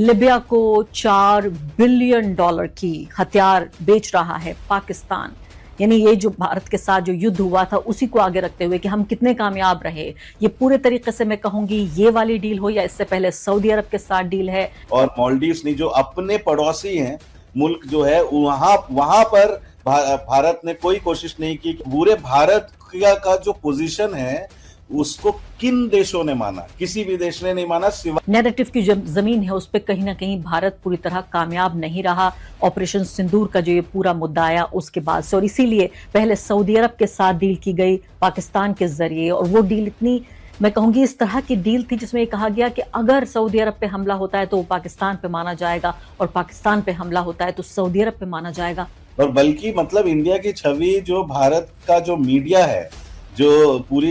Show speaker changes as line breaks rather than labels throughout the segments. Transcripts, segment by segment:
लिबिया को 4 billion dollar की हथियार बेच रहा है पाकिस्तान। यानी ये जो भारत के साथ जो युद्ध हुआ था उसी को आगे रखते हुए कि हम कितने कामयाब रहे। ये पूरे तरीके से मैं कहूंगी ये वाली डील हो या इससे पहले सऊदी अरब के साथ डील है।
और मालदीव्स ने जो अपने पड़ोसी हैं मुल्क जो है वहां वहां पर भारत ने कोई कोशिश नहीं की। पूरे भारत का जो पोजीशन है उसको किन देशों ने माना? किसी भी देश ने नहीं माना सिवाय
नैरेटिव की जो जमीन है उस पर कहीं ना कहीं भारत पूरी तरह कामयाब नहीं रहा। ऑपरेशन सिंदूर का जो ये पूरा मुद्दा आया उसके बाद से, और इसीलिए पहले सऊदी अरब के साथ डील की गई पाकिस्तान के जरिए, और वो डील इतनी मैं कहूंगी इस तरह की डील थी जिसमें कहा गया कि अगर सऊदी अरब पे हमला होता है तो वो पाकिस्तान पे माना जाएगा, और पाकिस्तान पे हमला होता है तो सऊदी अरब पे माना जाएगा।
और बल्कि मतलब इंडिया की छवि जो भारत का जो मीडिया है जो पूरी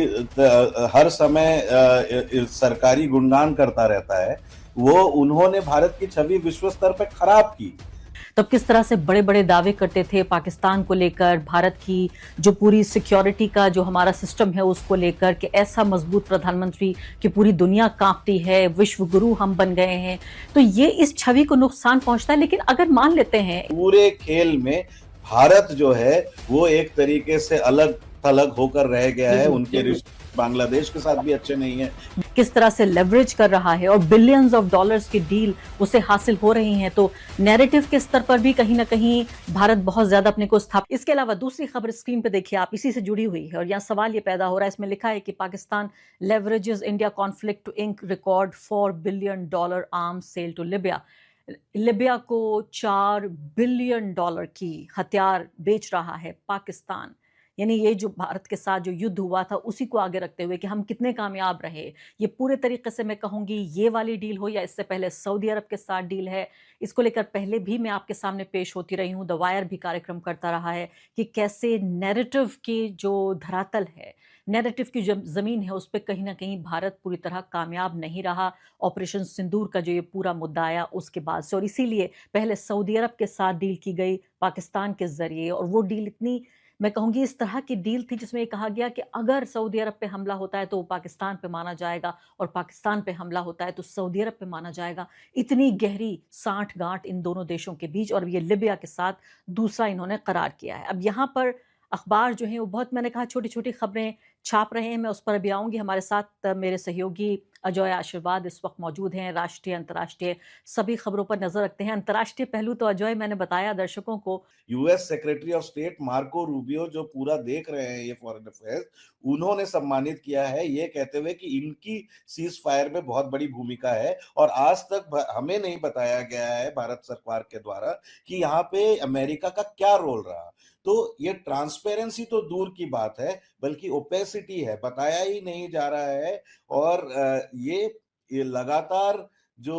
हर समय सरकारी गुणगान करता रहता है, वो उन्होंने भारत की छवि विश्व स्तर पर खराब की।
तब किस तरह से बड़े बड़े दावे करते थे पाकिस्तान को लेकर, भारत की जो पूरी सिक्योरिटी का जो हमारा सिस्टम है उसको लेकर कि ऐसा मजबूत प्रधानमंत्री कि पूरी दुनिया कांपती है, विश्व गुरु हम बन गए हैं। तो ये इस छवि को नुकसान पहुंचता है। लेकिन अगर मान लेते हैं
पूरे खेल में भारत जो है वो एक तरीके से अलग थलग होकर रह गया है। उनके रिश्ते बांग्लादेश के साथ भी अच्छे नहीं है।
किस तरह से लेवरेज कर रहा है और बिलियंस ऑफ डॉलर्स की डील उसे हासिल हो रही हैं, तो नैरेटिव के स्तर पर भी कहीं ना कहीं भारत बहुत ज्यादा अपने को स्थापित। इसके अलावा दूसरी खबर स्क्रीन पे देखिए आप, इसी से जुड़ी हुई है, और यहाँ सवाल ये पैदा हो रहा है, इसमें लिखा है कि Pakistan leverages India conflict to ink record $4 billion arms sale to Libya. Libya को 4 बिलियन डॉलर की हथियार बेच रहा है पाकिस्तान। यानी ये जो भारत के साथ जो युद्ध हुआ था उसी को आगे रखते हुए कि हम कितने कामयाब रहे। ये पूरे तरीके से मैं कहूंगी ये वाली डील हो या इससे पहले सऊदी अरब के साथ डील है। इसको लेकर पहले भी मैं आपके सामने पेश होती रही हूं, द वायर भी कार्यक्रम करता रहा है कि कैसे नैरेटिव की जो धरातल है, नैरेटिव की जो जमीन है उस पर कहीं ना कहीं भारत पूरी तरह कामयाब नहीं रहा। ऑपरेशन सिंदूर का जो ये पूरा मुद्दा आया उसके बाद से, और इसीलिए पहले सऊदी अरब के साथ डील की गई पाकिस्तान के जरिए, और वो डील इतनी मैं कहूंगी इस तरह की डील थी जिसमें कहा गया कि अगर सऊदी अरब पे हमला होता है तो वो पाकिस्तान पे माना जाएगा, और पाकिस्तान पे हमला होता है तो सऊदी अरब पे माना जाएगा। इतनी गहरी साठ गांठ इन दोनों देशों के बीच, और ये लिबिया के साथ दूसरा इन्होंने करार किया है। अब यहाँ पर अखबार जो है वो बहुत, मैंने कहा, छोटी छोटी खबरें छाप रहे हैं। मैं उस पर अभी आऊंगी। हमारे साथ मेरे सहयोगी अजय आशीर्वाद इस वक्त मौजूद हैं। राष्ट्रीय अंतर्राष्ट्रीय सभी खबरों पर नजर रखते हैं। अंतर्राष्ट्रीय पहलू तो अजय मैंने बताया दर्शकों को,
US secretary of state Marco Rubio जो पूरा देख रहे हैं ये फॉरेन अफेयर्स, उन्होंने सम्मानित किया है ये कहते हुए कि इनकी सीज फायर में बहुत बड़ी भूमिका है। और आज तक हमें नहीं बताया गया है भारत सरकार के द्वारा कि यहाँ पे अमेरिका का क्या रोल रहा। तो ये ट्रांसपेरेंसी तो दूर की बात है, बल्कि ओपेसिटी है, बताया ही नहीं जा रहा है। और ये लगातार जो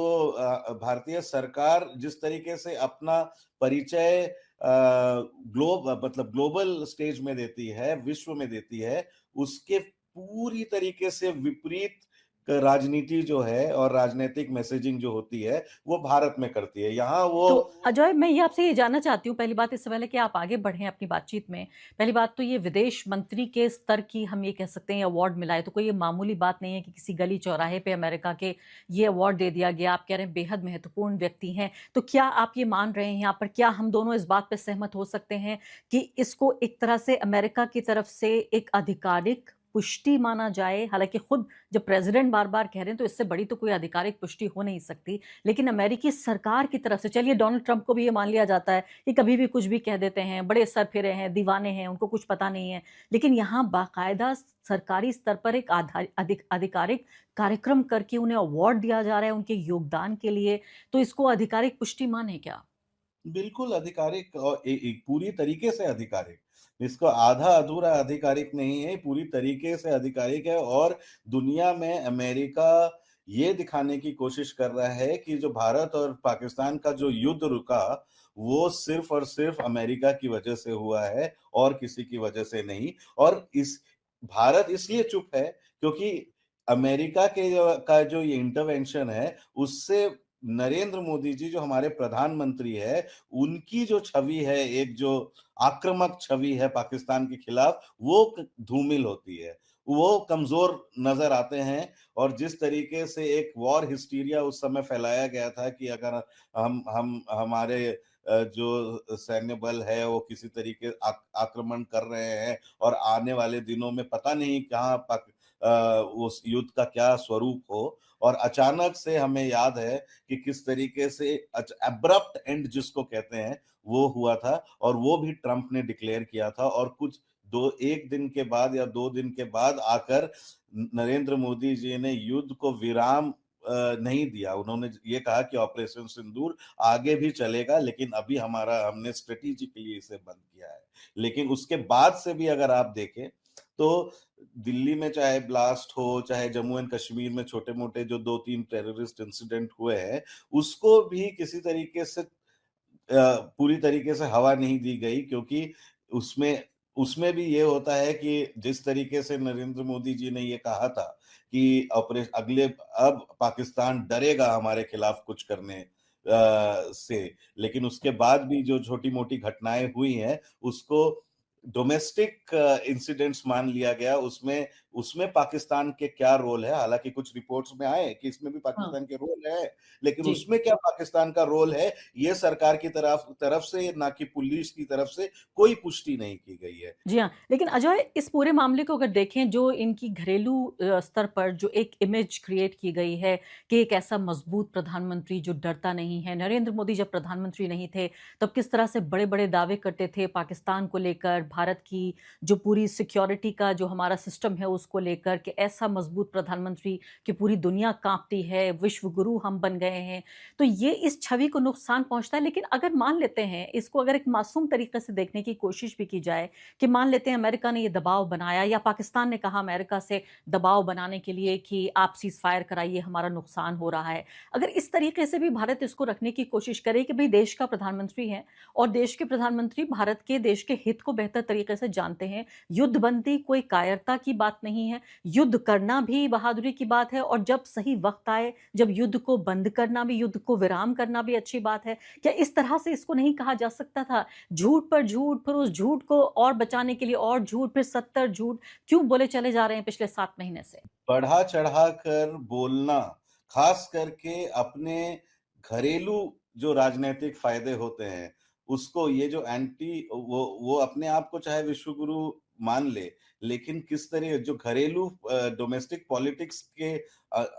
भारतीय सरकार जिस तरीके से अपना परिचय मतलब ग्लोबल स्टेज में देती है, विश्व में देती है, उसके पूरी तरीके से विपरीत राजनीति जो है और राजनीतिक मैसेजिंग जो होती है वो भारत में करती है। यहाँ वो
तो अजय मैं ये आपसे ये जानना चाहती हूँ, पहली बात इससे पहले कि आप आगे बढ़ें अपनी बातचीत में, पहली बात तो ये विदेश मंत्री के स्तर की हम ये कह सकते हैं अवार्ड मिला है, तो कोई ये मामूली बात नहीं है कि किसी गली चौराहे पे अमेरिका के ये अवार्ड दे दिया गया। आप कह रहे हैं बेहद महत्वपूर्ण व्यक्ति हैं, तो क्या आप ये मान रहे हैं यहाँ पर, क्या हम दोनों इस बात पर सहमत हो सकते हैं कि इसको एक तरह से अमेरिका की तरफ से एक आधिकारिक पुष्टि माना जाए? हालांकि खुद जब प्रेसिडेंट बार बार कह रहे हैं तो इससे बड़ी तो कोई आधिकारिक पुष्टि हो नहीं सकती, लेकिन अमेरिकी सरकार की तरफ से, चलिए डोनाल्ड ट्रंप को भी ये मान लिया जाता है कि कभी भी कुछ भी कह देते हैं, बड़े सरफिरे हैं, दीवाने हैं, उनको कुछ पता नहीं है, लेकिन यहाँ बाकायदा सरकारी स्तर पर एक आधिकारिक कार्यक्रम करके उन्हें अवार्ड दिया जा रहा है उनके योगदान के लिए, तो इसको आधिकारिक पुष्टि माने क्या?
बिल्कुल आधिकारिक और पूरी तरीके से आधिकारिक, इसको आधा अधूरा आधिकारिक नहीं है, पूरी तरीके से आधिकारिक है। और दुनिया में अमेरिका ये दिखाने की कोशिश कर रहा है कि जो भारत और पाकिस्तान का जो युद्ध रुका वो सिर्फ और सिर्फ अमेरिका की वजह से हुआ है और किसी की वजह से नहीं। और इस भारत इसलिए चुप है क्योंकि अमेरिका के का जो ये इंटरवेंशन है उससे नरेंद्र मोदी जी जो हमारे प्रधानमंत्री है, उनकी जो छवि है, एक जो आक्रामक छवि है पाकिस्तान के खिलाफ, वो धूमिल होती है। वो कमजोर नजर आते हैं। और जिस तरीके से एक वॉर हिस्टीरिया उस समय फैलाया गया था कि अगर हम हमारे जो सैन्य बल है वो किसी तरीके आक्रमण कर रहे हैं और आने वाले दिनों में पता नहीं कहाँ उस युद्ध का क्या स्वरूप हो। और अचानक से हमें याद है कि किस तरीके से एब्रप्ट एंड जिसको कहते हैं वो हुआ था, और वो भी ट्रंप ने डिक्लेयर किया था। और कुछ दो एक दिन के बाद या 2 दिन के बाद आकर नरेंद्र मोदी जी ने युद्ध को विराम नहीं दिया। उन्होंने ये कहा कि ऑपरेशन सिंदूर आगे भी चलेगा, लेकिन अभी हमने स्ट्रेटेजिकली इसे बंद किया है। लेकिन उसके बाद से भी अगर आप देखें तो दिल्ली में चाहे ब्लास्ट हो, चाहे जम्मू एंड कश्मीर में छोटे-मोटे जो 2-3 टेररिस्ट इंसिडेंट हुए हैं, उसको भी किसी तरीके से पूरी तरीके से हवा नहीं दी गई, क्योंकि उसमें उसमें भी ये होता है कि जिस तरीके से नरेंद्र मोदी जी ने ये कहा था कि अब पाकिस्तान डरेगा हमारे खिलाफ कुछ करने से, लेकिन उसके बाद भी जो छोटी-मोटी घटनाएँ हुई हैं, उसको डोमेस्टिक इंसिडेंट्स मान लिया गया। उसमें उसमें पाकिस्तान के क्या रोल है, हालाँकि कुछ रिपोर्ट्स में आए कि इसमें भी
हाँ,
पाकिस्तान के रोल है, लेकिन
जी।
उसमें क्या पाकिस्तान का रोल है, ये सरकार की तरफ तरफ से, ना कि पुलिस की तरफ से कोई पुष्टि नहीं की गई है।
जी हाँ, लेकिन अजय इस पूरे मामले को अगर देखें जो इनकी घरेलू स्तर पर जो एक इमेज क्रिएट की गई है कि एक ऐसा मजबूत प्रधानमंत्री जो डरता नहीं है। नरेंद्र मोदी जब प्रधानमंत्री नहीं थे तब किस तरह से बड़े-बड़े दावे करते थे पाकिस्तान को लेकर, भारत की जो पूरी सिक्योरिटी का जो हमारा सिस्टम है उसको लेकर कि ऐसा मजबूत प्रधानमंत्री कि पूरी दुनिया काँपती है, विश्व गुरु हम बन गए हैं। तो ये इस छवि को नुकसान पहुँचता है, लेकिन अगर मान लेते हैं इसको अगर एक मासूम तरीके से देखने की कोशिश भी की जाए कि मान लेते हैं अमेरिका ने ये दबाव बनाया या पाकिस्तान ने कहा अमेरिका से दबाव बनाने के लिए कि आप सीज़ फायर कराइए, हमारा नुकसान हो रहा है। अगर इस तरीके से भी भारत इसको रखने की कोशिश करे कि भई देश का प्रधानमंत्री है और देश के प्रधानमंत्री भारत के देश के हित को बेहतर तरीके से जानते हैं। युद्धबंदी कोई कायरता की बात नहीं है, युद्ध करना भी बहादुरी की बात है और जब सही वक़्त आए, जब युद्ध को बंद करना भी, युद्ध को विराम करना भी अच्छी बात है। क्या इस तरह से इसको नहीं कहा जा सकता था? झूठ पर झूठ, फिर उस झूठ को और बचाने के लिए और झूठ, फिर 70 झूठ क्यों बोले चले जा रहे हैं पिछले 7 महीने से?
बढ़ा-चढ़ा कर बोलना, खास करके अपने घरेलू जो राजनैतिक फ़ायदे होते हैं, उसको ये जो एंटी वो अपने आप को चाहे विश्वगुरु मान ले, लेकिन किस तरह जो घरेलू डोमेस्टिक पॉलिटिक्स के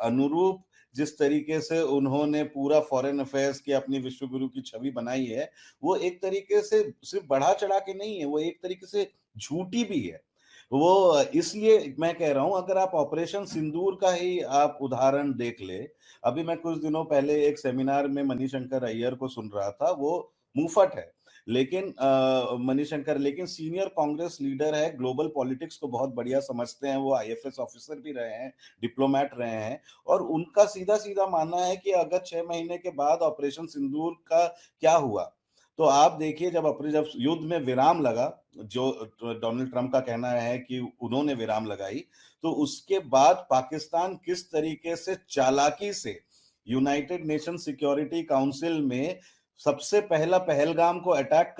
अनुरूप जिस तरीके से उन्होंने पूरा फॉरेन अफेयर्स की अपनी विश्वगुरु की छवि बनाई है, वो एक तरीके से सिर्फ़ बढ़ा-चढ़ा के नहीं है, वो एक तरीके से झूठी भी है। वो इसलिए मैं कह रहा हूँ, अगर आप ऑपरेशन सिंदूर का ही आप उदाहरण देख ले, अभी मैं कुछ दिनों पहले एक सेमिनार में मणिशंकर अय्यर को सुन रहा था, वो मुंहफट है। लेकिन मणिशंकर लेकिन सीनियर कांग्रेस लीडर है, ग्लोबल पॉलिटिक्स को बहुत बढ़िया समझते हैं, वो आईएफएस ऑफिसर भी रहे हैं, डिप्लोमैट रहे हैं, और उनका सीधा-सीधा मानना है कि अगर 6 महीने के बाद ऑपरेशन सिंदूर का क्या हुआ? तो आप देखिए, जब युद्ध में विराम लगा, जो डोनाल्ड ट्रंप का कहना है कि उन्होंने विराम लगाई, तो उसके बाद पाकिस्तान किस तरीके से चालाकी से यूनाइटेड नेशन सिक्योरिटी काउंसिल में सबसे पहला पहलगाम अटैक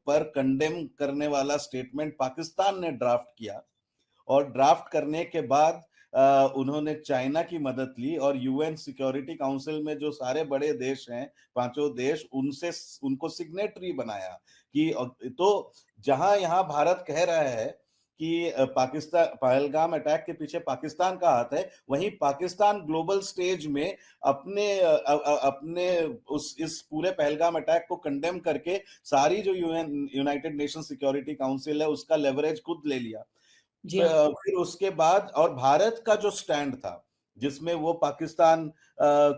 पर कंडेम करने वाला स्टेटमेंट पाकिस्तान ने ड्राफ्ट किया। और ड्राफ्ट करने के बाद उन्होंने चाइना की मदद ली, और यूएन सिक्योरिटी काउंसिल में जो सारे बड़े देश हैं, पांचों देश, उनसे उनको सिग्नेटरी बनाया कि तो जहां यहां भारत कह रहा है कि पाकिस्तान पहलगाम अटैक के पीछे पाकिस्तान का हाथ है, वहीं पाकिस्तान ग्लोबल स्टेज में अपने उस इस पूरे पहलगाम अटैक को कंडेम करके सारी जो यूनाइटेड नेशन सिक्योरिटी काउंसिल है उसका लेवरेज खुद ले लिया।
जी हाँ।
फिर उसके बाद और भारत का जो स्टैंड था, जिसमें वो पाकिस्तान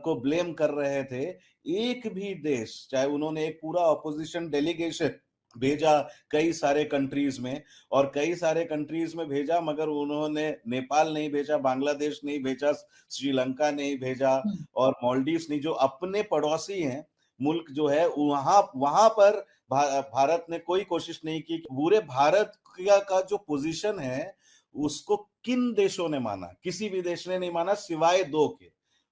को ब्लेम कर रहे थे, एक भी देश, चाहे उन्होंने एक पूरा ऑपोजिशन डेलीगेशन भेजा कई सारे कंट्रीज में, और कई सारे कंट्रीज में भेजा, मगर उन्होंने नेपाल नहीं भेजा, बांग्लादेश नहीं भेजा, श्रीलंका नहीं भेजा,
हुँ।
और मालदीव्स नहीं, जो अपने पड़ोसी हैं मुल्क जो है, वहां वहां पर भारत ने कोई कोशिश नहीं की। पूरे भारत का जो पोजीशन है उसको किन देशों ने माना? किसी भी देश ने नहीं माना सिवाय 2 के।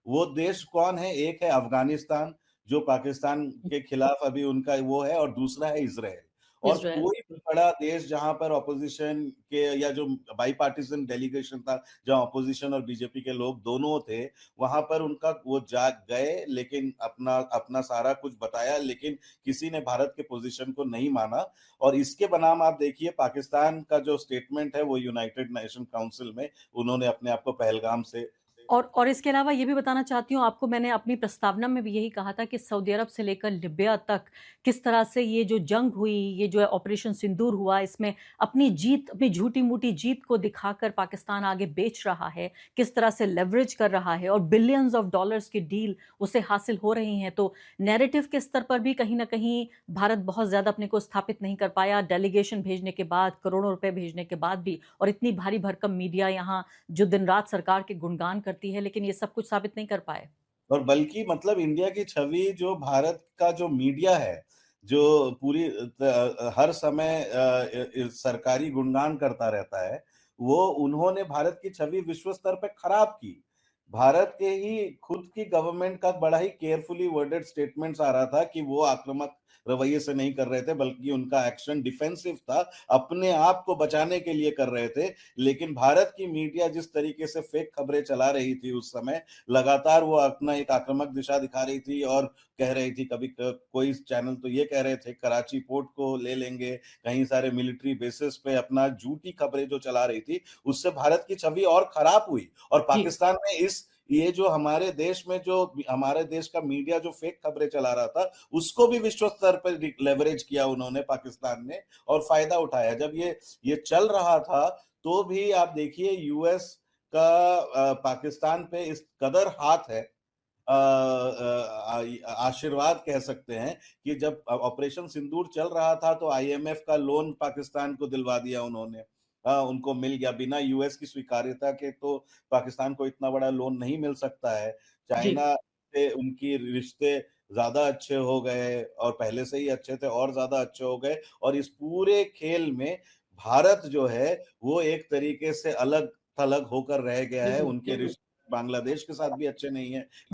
वो देश कौन है? एक है अफ़गानिस्तान, जो पाकिस्तान के खिलाफ अभी उनका वो है, और दूसरा है इज़राइल। और
इज़राइल।
कोई भी बड़ा देश जहाँ पर ऑपोज़िशन के या जो बाइपार्टिसन डेलीगेशन था, जहाँ ऑपोज़िशन और बीजेपी के लोग दोनों थे, वहाँ पर उनका वो जाग गए, लेकिन अपना अपना सारा कुछ बताया, लेकिन किसी ने भारत के पोज़ीशन को नहीं माना। और इसके बनाम आप देखिए पाकिस्तान का जो स्टेटमेंट है वो यूनाइटेड नेशन काउंसिल में उन्होंने अपने आप को पहलगाम से
और इसके अलावा ये भी बताना चाहती हूँ आपको, मैंने अपनी प्रस्तावना में भी यही कहा था कि सऊदी अरब से लेकर लिबिया तक किस तरह से ये जो जंग हुई, ये जो है ऑपरेशन सिंदूर हुआ, इसमें अपनी जीत, अपनी झूठी-मूठी जीत को दिखाकर पाकिस्तान आगे बेच रहा है, किस तरह से लेवरेज कर रहा है और बिलियंस ऑफ डॉलर्स की डील उसे हासिल हो रही हैं। तो नैरेटिव के स्तर पर भी कहीं न कहीं भारत बहुत ज़्यादा अपने को स्थापित नहीं कर पाया, डेलीगेशन भेजने के बाद, करोड़ों रुपए भेजने के बाद भी, और इतनी भारी भरकम मीडिया यहाँ जो दिन-रात सरकार के गुणगान करती है, लेकिन ये सब कुछ साबित नहीं कर पाए।
और बल्कि मतलब इंडिया की छवि जो भारत का जो मीडिया है, जो पूरी हर समय सरकारी गुणगान करता रहता है, वो उन्होंने भारत की छवि विश्व स्तर पे खराब की। भारत के ही खुद की गवर्नमेंट का बड़ा ही केयरफुली वर्डेड स्टेटमेंट्स आ रहा था कि वो आक्रामक रवैये से नहीं कर रहे थे, बल्कि उनका एक्शन डिफेंसिव था, अपने आप को बचाने के लिए कर रहे थे। लेकिन भारत की मीडिया जिस तरीके से फेक खबरें चला रही थी उस समय, लगातार वो अपना एक आक्रामक दिशा दिखा रही थी और कह रही थी कभी कोई चैनल तो ये कह रहे थे कराची पोर्ट को ले लेंगे, कहीं सारे मिलिट्री बेसिस पे अपना झूठी खबरें जो चला रही थी, उससे भारत की छवि और खराब हुई। और
जी।
पाकिस्तान में इस ये जो हमारे देश में जो हमारे देश का मीडिया जो फेक खबरें चला रहा था, उसको भी विश्व स्तर पर लेवरेज किया उन्होंने पाकिस्तान ने और फायदा उठाया। जब ये चल रहा था, तो भी आप देखिए यूएस का पाकिस्तान पे इस कदर हाथ है, आशीर्वाद कह सकते हैं कि जब ऑपरेशन सिंदूर चल रहा था तो आईएमएफ का लोन पाकिस्तान को दिलवा दिया उन्होंने। उनको मिल गया बिना यूएस की स्वीकार्यता के, तो पाकिस्तान को इतना बड़ा लोन नहीं मिल सकता है।
जी।
चाइना से उनकी रिश्ते ज़्यादा अच्छे हो गए और पहले से ही अच्छे थे और ज़्यादा अच्छे हो गए और इस पूरे खेल में भारत जो है वो एक तरीके से अलग-थलग होकर रह गया है।
बिल्कुल।
उनके रिश्ते बांग्लादेश के साथ भी अच्छे नहीं हैं।